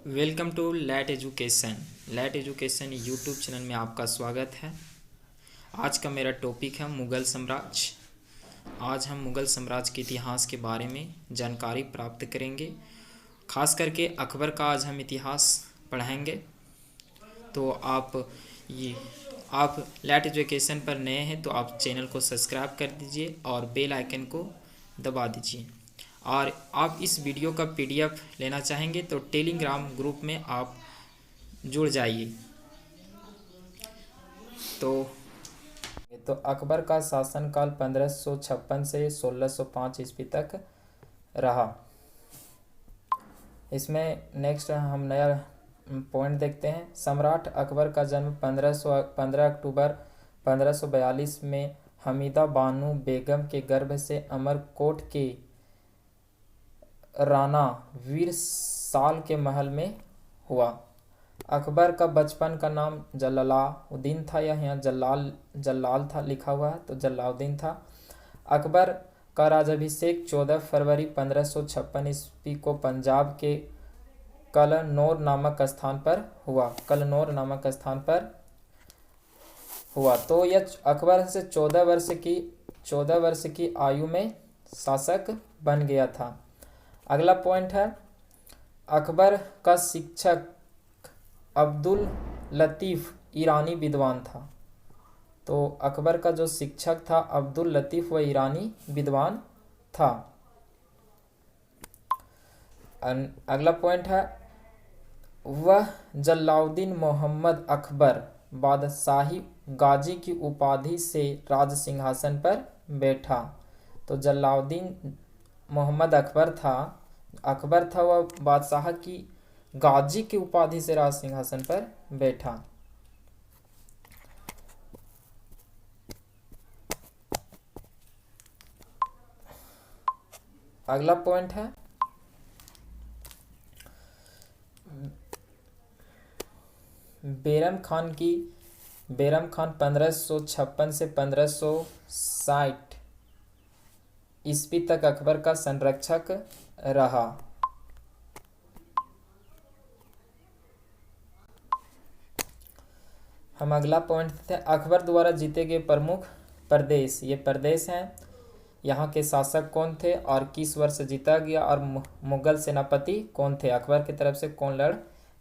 Welcome to let education YouTube channel में आपका स्वागत है। आज का मेरा टॉपिक है मुग़ल साम्राज्य। आज हम मुग़ल साम्राज्य के इतिहास के बारे में जानकारी प्राप्त करेंगे। खास करके अकबर का आज हम इतिहास पढ़ेंगे। तो आप लैट एजुकेशन पर नए हैं तो आप चैनल को सब्सक्राइब कर दीजिए और बेल आइकन को दबा दीजिए। और आप इस वीडियो का पीडीएफ लेना चाहेंगे तो टेलीग्राम ग्रुप में आप जुड़ जाइए। तो अकबर का शासनकाल 1556 से 1605 ईस्वी तक रहा। इसमें नेक्स्ट हम नया पॉइंट देखते हैं। सम्राट अकबर का जन्म 15 अक्टूबर 1542 में हमीदा बानो बेगम के गर्भ से अमरकोट के राणा वीर साल के महल में हुआ। अकबर का बचपन का नाम जलालुद्दीन था, या यहाँ जलाल था लिखा हुआ है तो जलालुद्दीन था। अकबर का राज्याभिषेक 14 फरवरी 1556 ईस्वी को पंजाब के कलनौर नामक स्थान पर हुआ। तो यह अकबर से 14 वर्ष की आयु में शासक बन गया था। अगला पॉइंट है, अकबर का शिक्षक अब्दुल लतीफ़ ईरानी विद्वान था। तो अकबर का जो शिक्षक था अब्दुल लतीफ़ वह ईरानी विद्वान था। अगला पॉइंट है, वह जलालुद्दीन मोहम्मद अकबर बादशाही गाजी की उपाधि से राज सिंहासन पर बैठा। तो जलालुद्दीन मोहम्मद अकबर था वह बादशाह की गाजी की उपाधि से राज सिंहासन पर बैठा। अगला पॉइंट है, बैरम खान 1556 से 1560 ईस्वी तक अकबर का संरक्षक रहा। हम अगला पॉइंट थे, अकबर द्वारा जीते गए प्रमुख प्रदेश। ये प्रदेश हैं, यहाँ के शासक कौन थे और किस वर्ष जीता गया, और मुगल सेनापति कौन थे, अकबर की तरफ से कौन लड़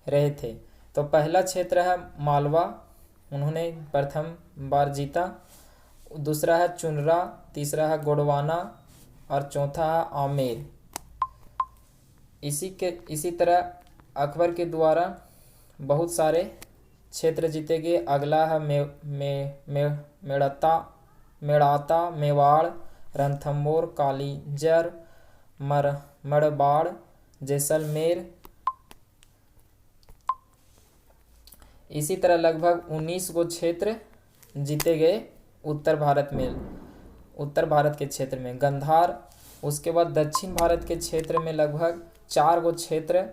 रहे थे। तो पहला क्षेत्र है मालवा, उन्होंने प्रथम बार जीता। दूसरा है चुनरा, तीसरा है गोंडवाना और चौथा है आमेर। इसी तरह अकबर के द्वारा बहुत सारे क्षेत्र जीते गए। अगला है मेड़ाता, मेवाड़, रणथंभौर, कालिंजर, मरवाड़, जैसलमेर। इसी तरह लगभग 19 गो क्षेत्र जीते गए उत्तर भारत के क्षेत्र में। गंधार, उसके बाद दक्षिण भारत के क्षेत्र में लगभग 4 गो क्षेत्र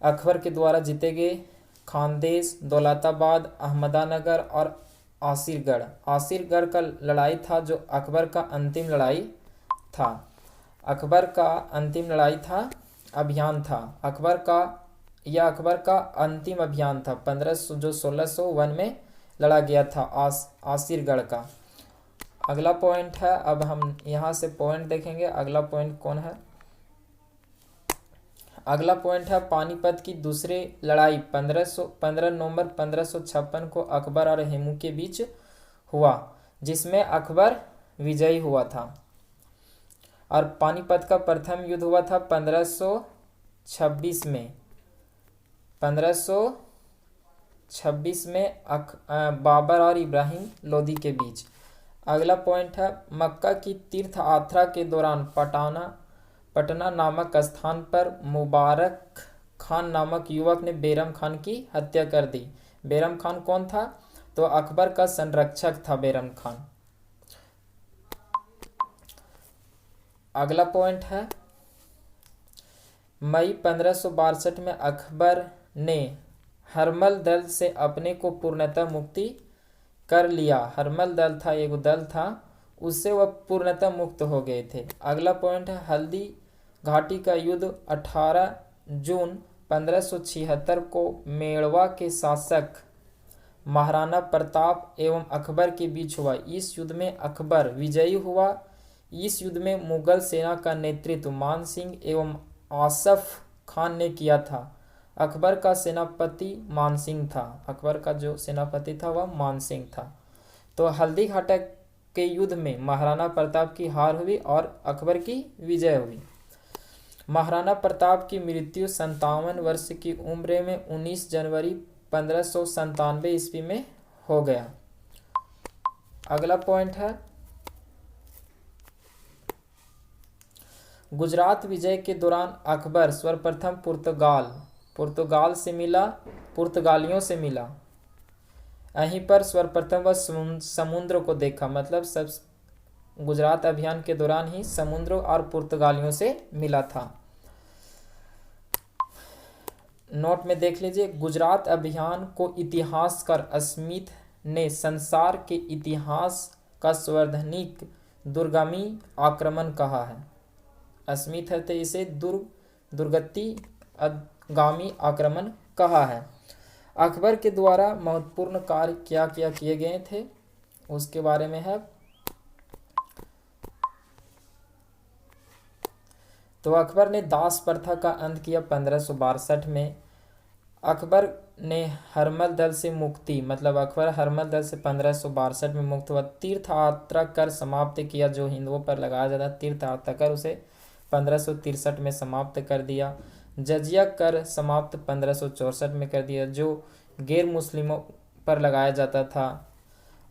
अकबर के द्वारा जीते गए। खानदेश, दौलताबाद, अहमदनगर और आसिरगढ़ का लड़ाई था जो अकबर का अंतिम लड़ाई था। अभियान था अकबर का अंतिम अभियान था 1601 में लड़ा गया था आसिरगढ़ का। अगला पॉइंट है, अब हम यहाँ से पॉइंट देखेंगे। अगला पॉइंट कौन है, अगला पॉइंट है पानीपत की दूसरी लड़ाई 15 नवंबर 1556 को अकबर और हेमू के बीच हुआ, जिसमें अकबर विजयी हुआ था। और पानीपत का प्रथम युद्ध हुआ था 1526 में बाबर और इब्राहिम लोदी के बीच। अगला पॉइंट है, मक्का की तीर्थ यात्रा के दौरान पटना नामक स्थान पर मुबारक खान नामक युवक ने बैरम खान की हत्या कर दी। बैरम खान कौन था, तो अकबर का संरक्षक था बैरम खान। अगला पॉइंट है, मई 1562 में अकबर ने हरमल दल से अपने को पूर्णतः मुक्ति कर लिया। हरमल दल था, एक दल था, उससे वह पूर्णतः मुक्त हो गए थे। अगला पॉइंट है, हल्दी घाटी का युद्ध 18 जून 1576 को मेड़वा के शासक महाराणा प्रताप एवं अकबर के बीच हुआ। इस युद्ध में अकबर विजयी हुआ। इस युद्ध में मुगल सेना का नेतृत्व मान सिंह एवं आसफ खान ने किया था। अकबर का सेनापति मान सिंह था। अकबर का जो सेनापति था वह मान सिंह था। तो हल्दी घाटा के युद्ध में महाराणा प्रताप की हार हुई और अकबर की विजय हुई। महाराणा प्रताप की मृत्यु 57 वर्ष की उम्र में 19 जनवरी 1597 ईस्वी में हो गया। अगला पॉइंट है गुजरात विजय के दौरान अकबर सर्वप्रथम पुर्तगालियों से मिला। यहीं पर सर्वप्रथम वह समुद्र को देखा, मतलब सब गुजरात अभियान के दौरान ही समुद्र और पुर्तगालियों से मिला था। नोट में देख लीजिए, गुजरात अभियान को इतिहासकार स्मिथ ने संसार के इतिहास का सर्वाधिक दूरगामी आक्रमण कहा है। स्मिथ है तो इसे दुर्गतिगामी आक्रमण कहा है। अकबर के द्वारा महत्वपूर्ण कार्य क्या क्या किए गए थे उसके बारे में है। तो अकबर ने दास प्रथा का अंत किया 1562 में। अकबर ने हरमल दल से मुक्ति, मतलब अकबर हरमल दल से 1562 में मुक्त हुआ। तीर्थ यात्रा कर समाप्त किया, जो हिंदुओं पर लगाया जाता तीर्थ यात्रा कर, उसे 1563 में समाप्त कर दिया। जजिया कर समाप्त 1564 में कर दिया, जो गैर मुस्लिमों पर लगाया जाता था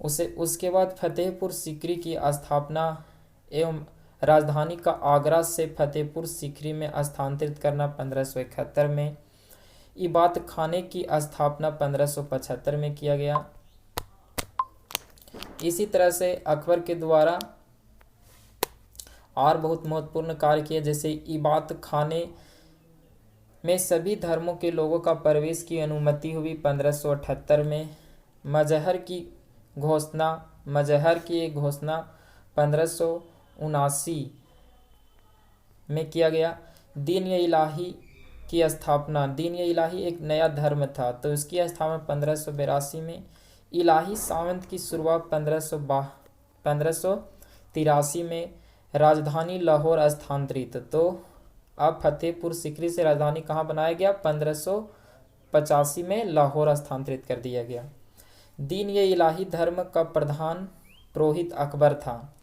उसे। उसके बाद फतेहपुर सीकरी की स्थापना एवं राजधानी का आगरा से फतेहपुर सीकरी में स्थानांतरित करना 1571 में। इबादत खाने की स्थापना 1575 में किया गया। इसी तरह से अकबर के द्वारा और बहुत महत्वपूर्ण कार्य किए, जैसे इबादत खाने में सभी धर्मों के लोगों का प्रवेश की अनुमति हुई 1578 में। मजहर की एक घोषणा 1579 में किया गया। दीन-ए-इलाही की स्थापना, दीन-ए-इलाही एक नया धर्म था तो इसकी स्थापना 1582 में। इलाही सावंत की शुरुआत 1583 में। राजधानी लाहौर स्थानांतरित, तो अब फतेहपुर सीकरी से राजधानी कहाँ बनाया गया? 1585 में लाहौर स्थानांतरित कर दिया गया। दीन-ए-इलाही धर्म का प्रधान पुरोहित अकबर था,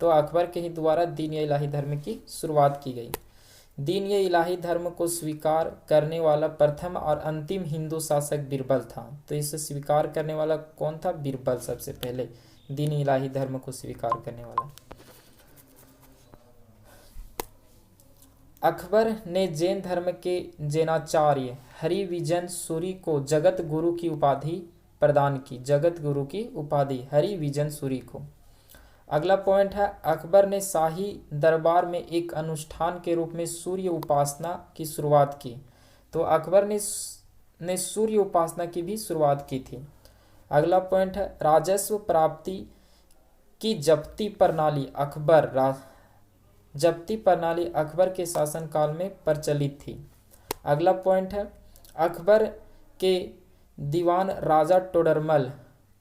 तो अकबर के ही द्वारा दीन-ए-इलाही धर्म की शुरुआत की गई। दीन-ए-इलाही धर्म को स्वीकार करने वाला प्रथम और अंतिम हिंदू शासक बीरबल था। तो इसे स्वीकार करने वाला कौन था? बीरबल, सबसे पहले दीन-ए-इलाही धर्म को स्वीकार करने वाला। अकबर ने जैन धर्म के जैनाचार्य हरिविजन सूरी को जगत गुरु की उपाधि प्रदान की। जगत गुरु की उपाधि हरिविजन सूरी को। अगला पॉइंट है अकबर ने शाही दरबार में एक अनुष्ठान के रूप में सूर्य उपासना की शुरुआत की। तो अकबर ने सूर्य उपासना की भी शुरुआत की थी। अगला पॉइंट है राजस्व प्राप्ति की जब्ती प्रणाली अकबर के शासनकाल में प्रचलित थी। अगला पॉइंट है अकबर के दीवान राजा टोडरमल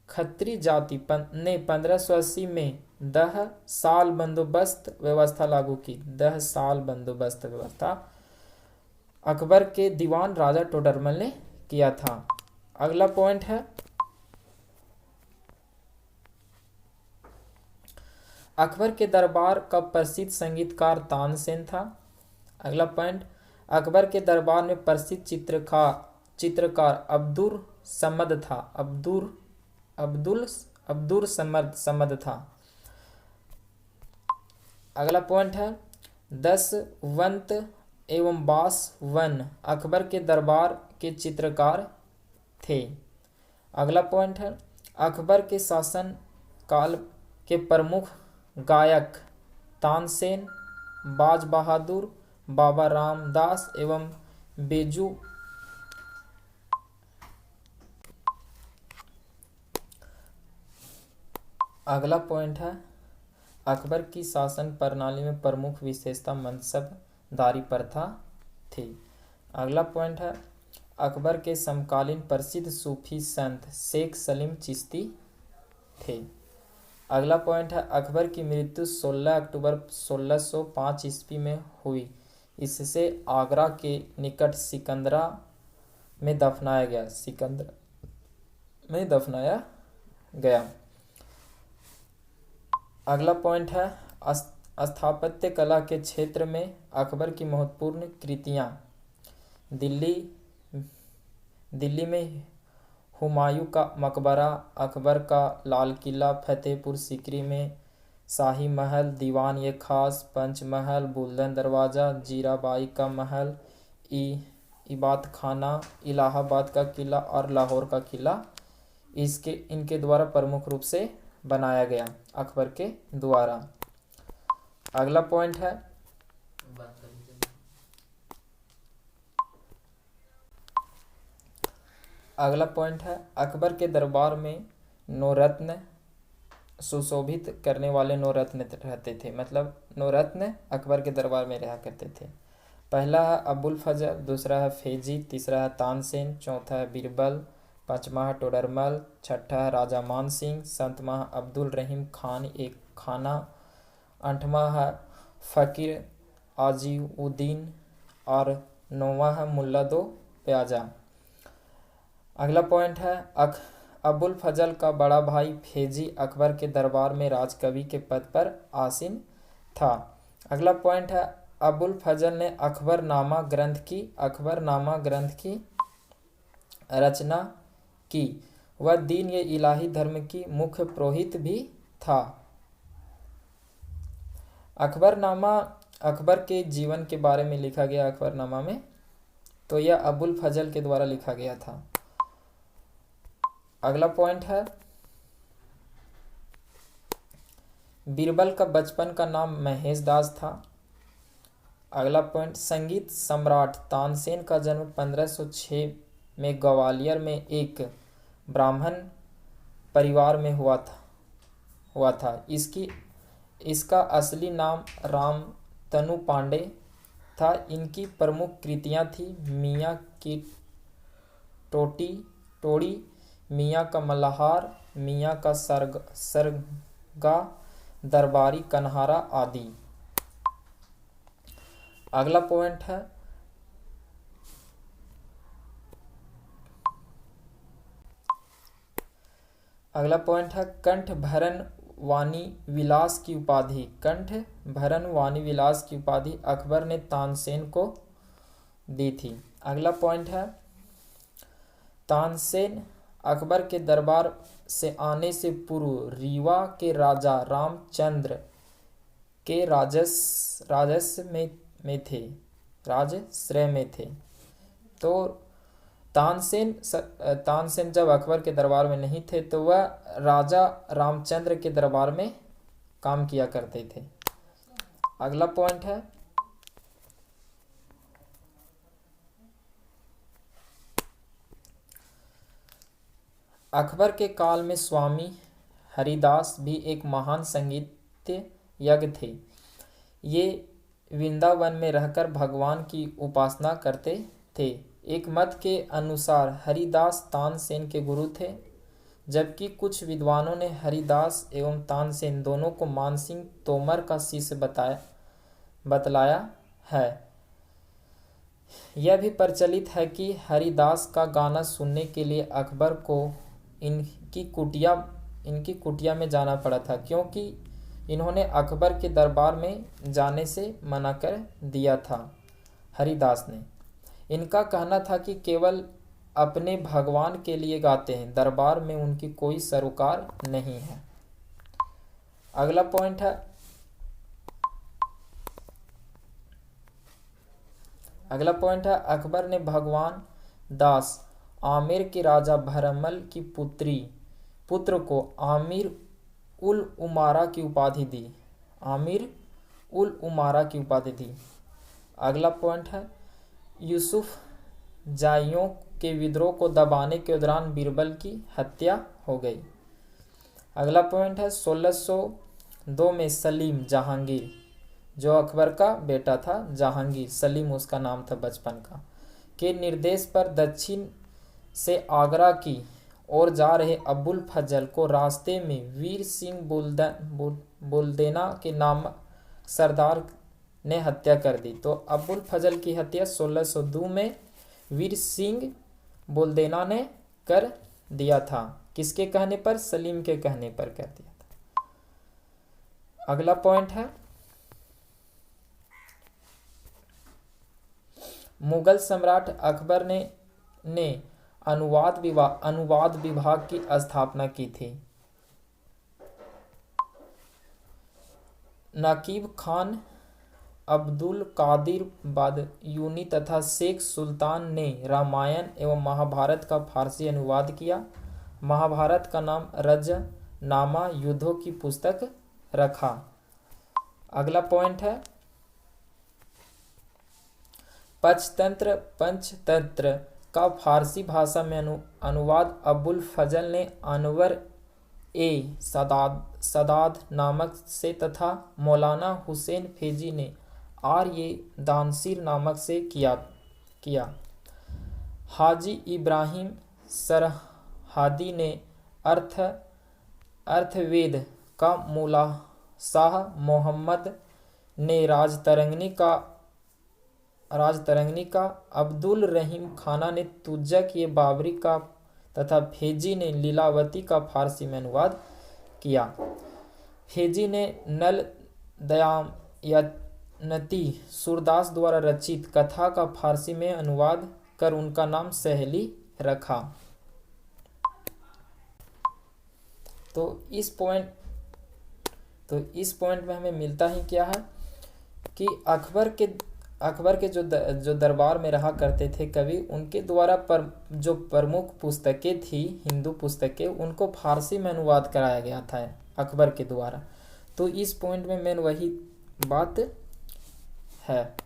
खत्री जाति ने 1580 में 10 साल बंदोबस्त व्यवस्था लागू की। 10 साल बंदोबस्त व्यवस्था अकबर के दीवान राजा टोडरमल ने किया था। अगला पॉइंट है अकबर के दरबार का प्रसिद्ध संगीतकार तानसेन था। अगला पॉइंट अकबर के दरबार में प्रसिद्ध चित्रकार अब्दुल समद था। अब्दुल समद था। अगला पॉइंट है दशवंत एवं बासवन अकबर के दरबार के चित्रकार थे। अगला पॉइंट है अकबर के शासन काल के प्रमुख गायक तानसेन, बाज बहादुर, बाबा रामदास एवं बेजू। अगला पॉइंट है अकबर की शासन प्रणाली में प्रमुख विशेषता मनसबदारी प्रथा थी। अगला पॉइंट है अकबर के समकालीन प्रसिद्ध सूफी संत शेख सलीम चिश्ती थे। अगला पॉइंट है अकबर की मृत्यु 16 अक्टूबर 1605 ईस्वी में हुई। इससे आगरा के निकट सिकंदरा में दफनाया गया। सिकंदरा में दफनाया गया। अगला पॉइंट है स्थापत्य कला के क्षेत्र में अकबर की महत्वपूर्ण कृतियाँ। दिल्ली में हुमायूं का मकबरा, अकबर का लाल किला, फतेहपुर सीकरी में शाही महल, दीवान ए खास, पंचमहल, बुलंद दरवाज़ा, जीराबाई का महल, इबादत खाना, इलाहाबाद का किला और लाहौर का किला इनके द्वारा प्रमुख रूप से बनाया गया अकबर के द्वारा। अगला पॉइंट है अकबर के दरबार में नौरत्न सुशोभित करने वाले नौरत्न रहते थे। मतलब नौरत्न अकबर के दरबार में रहा करते थे। पहला है अबुल फजल, दूसरा है फैजी, तीसरा है तानसेन, चौथा है बीरबल, पाँचवा है टोडरमल, छठा है राजा मान सिंह, सातवां है अब्दुल रहीम खान एक खाना, आठवां है फ़कीर आजीउद्दीन और नौवां है मुल्ला दो प्याजा। अगला पॉइंट है अबुल फजल का बड़ा भाई फैजी अकबर के दरबार में राजकवि के पद पर आसीन था। अगला पॉइंट है अबुल फजल ने अकबरनामा ग्रंथ की रचना की। वह दीन ये इलाही धर्म की मुख्य पुरोहित भी था। अकबरनामा अकबर के जीवन के बारे में लिखा गया अकबरनामा में, तो यह अबुल फजल के द्वारा लिखा गया था। अगला पॉइंट है बीरबल का बचपन का नाम महेश दास था। अगला पॉइंट संगीत सम्राट तानसेन का जन्म 1506 में ग्वालियर में एक ब्राह्मण परिवार में हुआ था। इसका असली नाम रामतनु पांडे था। इनकी प्रमुख कृतियाँ थी मियाँ की टोड़ी, मियाँ का मल्हार, मियाँ का सरगा, दरबारी कन्हारा आदि। अगला पॉइंट है कंठ भरण वाणी विलास की उपाधि अकबर ने तानसेन को दी थी। अगला पॉइंट है तानसेन अकबर के दरबार से आने से पूर्व रीवा के राजा रामचंद्र के राजश्रय में थे। तो तानसेन जब अकबर के दरबार में नहीं थे तो वह राजा रामचंद्र के दरबार में काम किया करते थे। अगला पॉइंट है अकबर के काल में स्वामी हरिदास भी एक महान संगीत यज्ञ थे। ये वृंदावन में रहकर भगवान की उपासना करते थे। एक मत के अनुसार हरिदास तानसेन के गुरु थे, जबकि कुछ विद्वानों ने हरिदास एवं तानसेन दोनों को मानसिंह तोमर का शिष्य बतलाया है। यह भी प्रचलित है कि हरिदास का गाना सुनने के लिए अकबर को इनकी कुटिया में जाना पड़ा था, क्योंकि इन्होंने अकबर के दरबार में जाने से मना कर दिया था। हरिदास ने इनका कहना था कि केवल अपने भगवान के लिए गाते हैं, दरबार में उनकी कोई सरोकार नहीं है। अगला पॉइंट है अकबर ने भगवान दास आमेर के राजा भरमल की पुत्र को आमिर उल उमारा की उपाधि दी। अगला पॉइंट है यूसुफ जाइयों के विद्रोह को दबाने के दौरान बीरबल की हत्या हो गई। अगला पॉइंट है 1602 में सलीम जहांगीर, जो अकबर का बेटा था, जहांगीर सलीम उसका नाम था बचपन का, के निर्देश पर दक्षिण से आगरा की ओर जा रहे अबुल फजल को रास्ते में वीर सिंह बुलदेना के नामक सरदार ने हत्या कर दी। तो अबुल फजल की हत्या 1602 में वीर सिंह बुलदेना ने कर दिया था। किसके कहने पर? सलीम के कहने पर कर दिया था। अगला पॉइंट है, मुगल सम्राट अकबर ने अनुवाद विभाग की स्थापना की थी। नकीब खान, अब्दुल कादिर बदयूनी तथा शेख सुल्तान ने रामायण एवं महाभारत का फारसी अनुवाद किया। महाभारत का नाम रजनामा युद्धों की पुस्तक रखा। अगला पॉइंट है, पंचतंत्र का फारसी भाषा में अनुवाद अबुल फजल ने अनवर ए सदाद नामक से तथा मौलाना हुसैन फैजी ने आर्य दानशीर नामक से किया। हाजी इब्राहिम सरहादी ने अर्थवेद का मुला शाह मोहम्मद ने राजतरंगिनी का अब्दुल रहीम खाना ने तुजक ये बाबरी का तथा फैजी ने लीलावती का फारसी में अनुवाद किया। फैजी ने नल दयामयती सूरदास द्वारा रचित कथा का फारसी में अनुवाद कर उनका नाम सहेली रखा। तो इस पॉइंट में हमें मिलता ही क्या है कि अकबर के जो दरबार में रहा करते थे कवि, उनके द्वारा जो प्रमुख पुस्तकें थी हिंदू पुस्तकें, उनको फारसी में अनुवाद कराया गया था अकबर के द्वारा। तो इस पॉइंट में मेन वही बात है।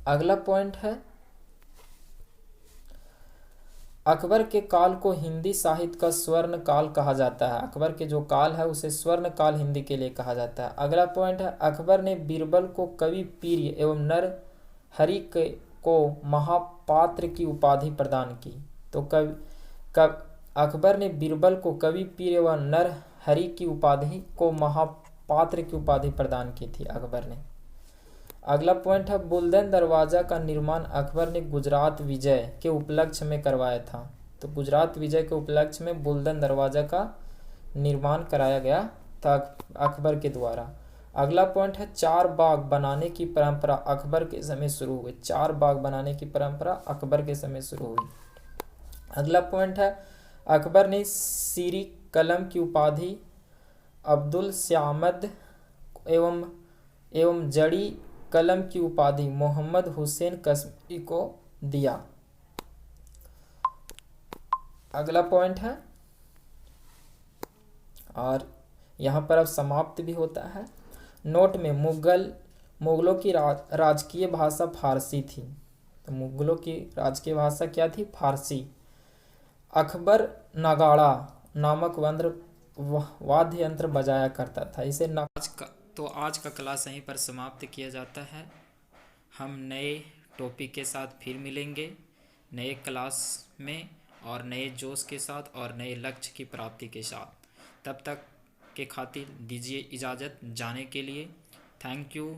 अगला पॉइंट है, अकबर के काल को हिंदी साहित्य का स्वर्ण काल कहा जाता है। अकबर के जो काल है उसे स्वर्ण काल हिंदी के लिए कहा जाता है। अगला पॉइंट है, अकबर ने बीरबल को कवि पीर एवं नरहरि को महापात्र की उपाधि प्रदान की। तो अकबर ने बीरबल को कवि पीर एवं नरहरि की उपाधि को महापात्र की उपाधि प्रदान की थी अकबर ने। अगला पॉइंट है, बुलंद दरवाजा का निर्माण अकबर ने गुजरात विजय के उपलक्ष्य में करवाया था। तो गुजरात विजय के उपलक्ष्य में बुलंद दरवाजा का निर्माण कराया गया था अकबर के द्वारा। अगला पॉइंट है, 4 बाग बनाने की परंपरा अकबर के समय शुरू हुई। 4 बाग बनाने की परंपरा अकबर के समय शुरू हुई। अगला पॉइंट है, अकबर ने सीरी कलम की उपाधि अब्दुल स्यामद एवं जड़ी कलम की उपाधि मोहम्मद हुसैन कश्मीरी को दिया। अगला पॉइंट है, और यहाँ पर अब समाप्त भी होता है। नोट में मुगलों की राजकीय भाषा फारसी थी। तो मुगलों की राजकीय भाषा क्या थी? फारसी। अकबर नगाड़ा नामक वाद्य यंत्र बजाया करता था। इसे आज का क्लास यहीं पर समाप्त किया जाता है। हम नए टॉपिक के साथ फिर मिलेंगे नए क्लास में और नए जोश के साथ और नए लक्ष्य की प्राप्ति के साथ। तब तक के खातिर दीजिए इजाज़त जाने के लिए। Thank you.